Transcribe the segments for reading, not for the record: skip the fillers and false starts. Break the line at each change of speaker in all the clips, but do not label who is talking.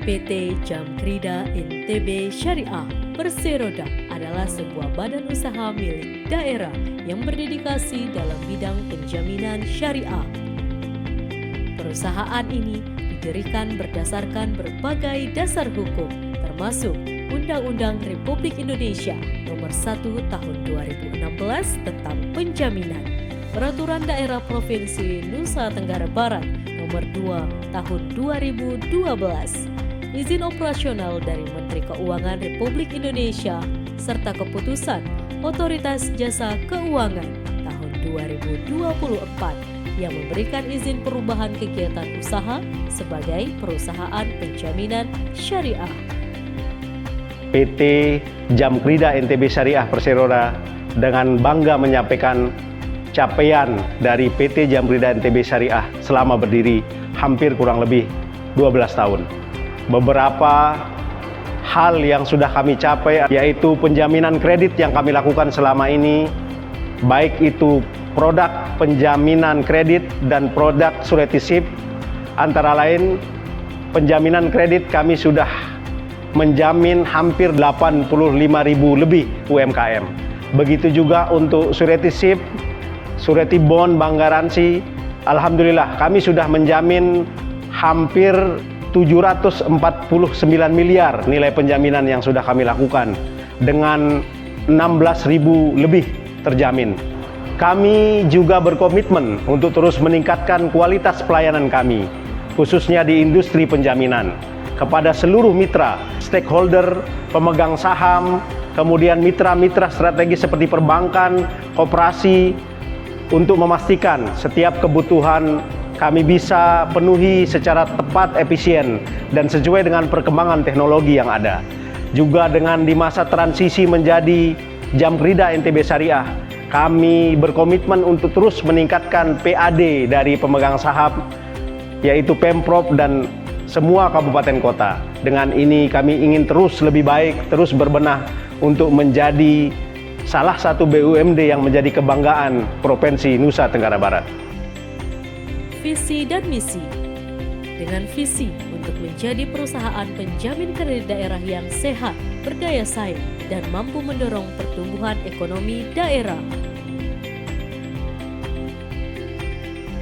PT Jamkrida NTB Syariah Perseroda adalah sebuah badan usaha milik daerah yang berdedikasi dalam bidang penjaminan syariah. Perusahaan ini didirikan berdasarkan berbagai dasar hukum, termasuk Undang-Undang Republik Indonesia Nomor 1 Tahun 2016 tentang Penjaminan, Peraturan Daerah Provinsi Nusa Tenggara Barat Nomor 2 Tahun 2012, izin operasional dari Menteri Keuangan Republik Indonesia, serta keputusan Otoritas Jasa Keuangan tahun 2024 yang memberikan izin perubahan kegiatan usaha sebagai perusahaan penjaminan syariah.
PT Jamkrida NTB Syariah Perseroda dengan bangga menyampaikan capaian dari PT Jamkrida NTB Syariah selama berdiri hampir kurang lebih 12 tahun. Beberapa hal yang sudah kami capai yaitu penjaminan kredit yang kami lakukan selama ini, baik itu produk penjaminan kredit dan produk surety ship. Antara lain penjaminan kredit kami sudah menjamin hampir 85.000 lebih UMKM. Begitu juga untuk surety ship, surety bond, bank garansi. Alhamdulillah kami sudah menjamin hampir 749 miliar nilai penjaminan yang sudah kami lakukan dengan 16.000 lebih terjamin. Kami juga berkomitmen untuk terus meningkatkan kualitas pelayanan kami, khususnya di industri penjaminan, kepada seluruh mitra, stakeholder, pemegang saham, kemudian mitra-mitra strategis seperti perbankan, koperasi, untuk memastikan setiap kebutuhan kami bisa penuhi secara tepat, efisien, dan sesuai dengan perkembangan teknologi yang ada. Juga dengan di masa transisi menjadi Jamkrida NTB Syariah, kami berkomitmen untuk terus meningkatkan PAD dari pemegang saham, yaitu Pemprov dan semua kabupaten kota. Dengan ini kami ingin terus lebih baik, terus berbenah untuk menjadi salah satu BUMD yang menjadi kebanggaan Provinsi Nusa Tenggara Barat.
Visi dan misi. Dengan visi untuk menjadi perusahaan penjamin kredit daerah yang sehat, berdaya saing, dan mampu mendorong pertumbuhan ekonomi daerah.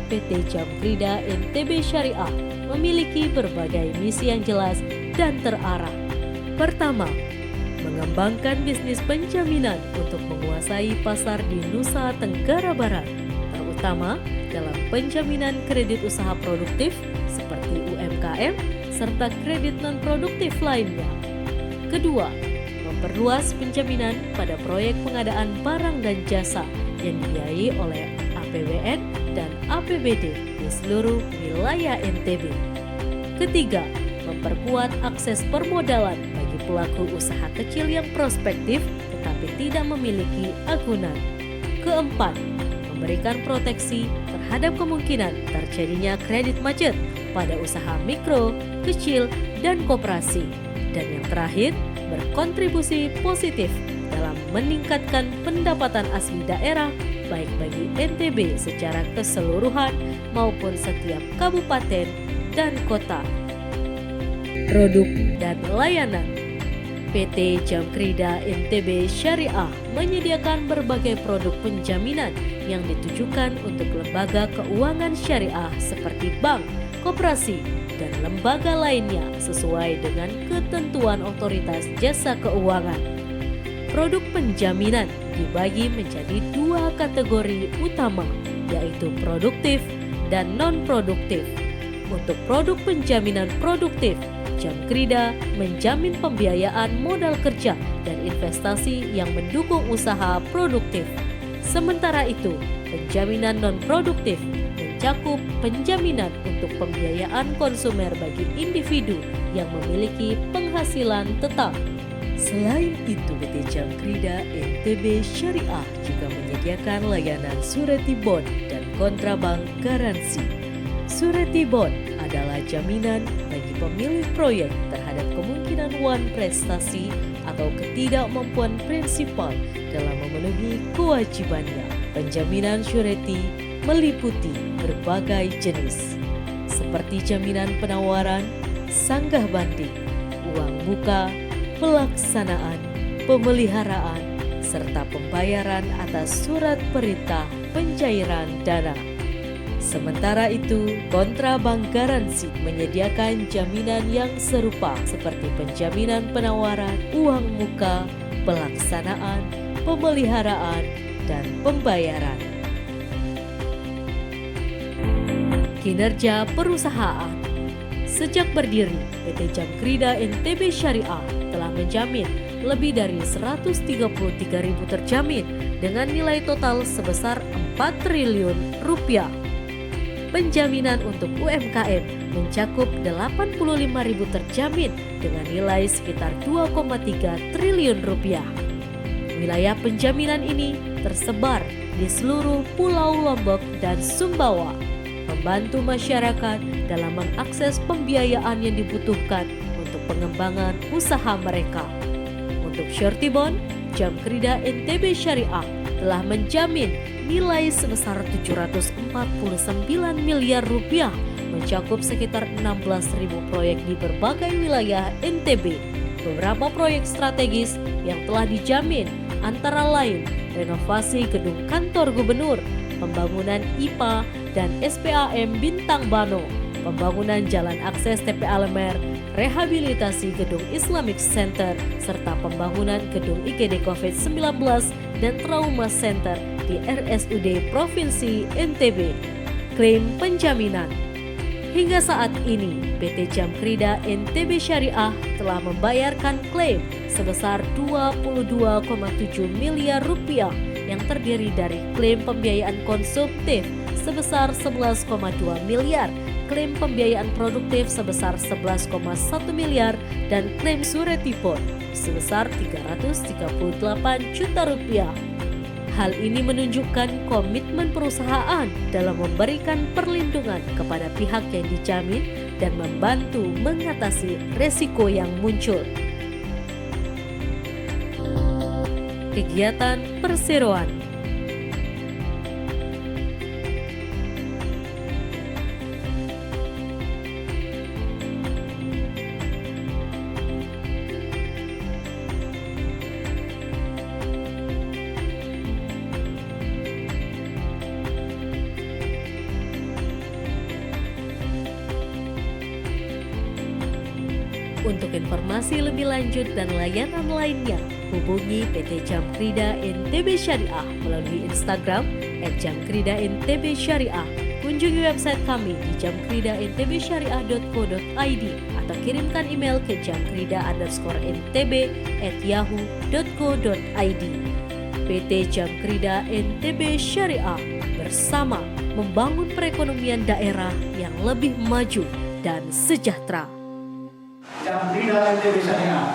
PT Jamkrida NTB Syariah memiliki berbagai misi yang jelas dan terarah. Pertama, mengembangkan bisnis penjaminan untuk menguasai pasar di Nusa Tenggara Barat, terutama dalam penjaminan kredit usaha produktif seperti UMKM serta kredit non-produktif lainnya. Kedua, memperluas penjaminan pada proyek pengadaan barang dan jasa yang dibiayai oleh APBN dan APBD di seluruh wilayah NTB. Ketiga, memperkuat akses permodalan bagi pelaku usaha kecil yang prospektif tetapi tidak memiliki agunan. Keempat, memberikan proteksi terhadap kemungkinan terjadinya kredit macet pada usaha mikro, kecil, dan koperasi. Dan yang terakhir, berkontribusi positif dalam meningkatkan pendapatan asli daerah baik bagi NTB secara keseluruhan maupun setiap kabupaten dan kota. Produk dan layanan. PT Jamkrida NTB Syariah menyediakan berbagai produk penjaminan yang ditujukan untuk lembaga keuangan syariah seperti bank, koperasi, dan lembaga lainnya sesuai dengan ketentuan Otoritas Jasa Keuangan. Produk penjaminan dibagi menjadi dua kategori utama, yaitu produktif dan non-produktif. Untuk produk penjaminan produktif, Jamkrida menjamin pembiayaan modal kerja dan investasi yang mendukung usaha produktif. Sementara itu, penjaminan non-produktif mencakup penjaminan untuk pembiayaan konsumer bagi individu yang memiliki penghasilan tetap. Selain itu, PT Jamkrida NTB Syariah juga menyediakan layanan surety bond dan kontrabank garansi. Surety bond adalah jaminan bagi pemilik proyek terhadap kemungkinan wan prestasi atau ketidakmampuan prinsipal dalam memenuhi kewajibannya. Penjaminan surety meliputi berbagai jenis, seperti jaminan penawaran, sanggah banding, uang muka, pelaksanaan, pemeliharaan, serta pembayaran atas surat perintah pencairan dana. Sementara itu, kontrabank garansi menyediakan jaminan yang serupa seperti penjaminan penawaran, uang muka, pelaksanaan, pemeliharaan, dan pembayaran. Kinerja perusahaan. Sejak berdiri, PT Jamkrida NTB Syariah telah menjamin lebih dari 133.000 terjamin dengan nilai total sebesar 4 triliun rupiah. Penjaminan untuk UMKM mencakup 85.000 terjamin dengan nilai sekitar 2,3 triliun rupiah. Wilayah penjaminan ini tersebar di seluruh Pulau Lombok dan Sumbawa, membantu masyarakat dalam mengakses pembiayaan yang dibutuhkan untuk pengembangan usaha mereka. Untuk surety bond, Jamkrida NTB Syariah telah menjamin nilai sebesar 749 miliar rupiah mencakup sekitar 16.000 proyek di berbagai wilayah NTB. Beberapa proyek strategis yang telah dijamin antara lain renovasi gedung kantor gubernur, pembangunan IPA dan SPAM Bintang Bano, pembangunan jalan akses TPA Lemer, rehabilitasi gedung Islamic Center, serta pembangunan gedung IGD COVID-19 dan Trauma Center di RSUD Provinsi NTB. Klaim penjaminan. Hingga saat ini, PT Jamkrida NTB Syariah telah membayarkan klaim sebesar 22,7 miliar rupiah yang terdiri dari klaim pembiayaan konsumtif sebesar 11,2 miliar, klaim pembiayaan produktif sebesar 11,1 miliar, dan klaim surety bond sebesar 338 juta rupiah. Hal ini menunjukkan komitmen perusahaan dalam memberikan perlindungan kepada pihak yang dijamin dan membantu mengatasi resiko yang muncul. Kegiatan perseroan. Untuk informasi lebih lanjut dan layanan lainnya, hubungi PT Jamkrida NTB Syariah melalui Instagram @jamkrida_ntb_syariah. Kunjungi website kami di jamkrida_ntbsyariah.co.id atau kirimkan email ke jamkrida_ntb@yahoo.co.id. PT Jamkrida NTB Syariah bersama membangun perekonomian daerah yang lebih maju dan sejahtera.
Jamkrida NTB Syariah.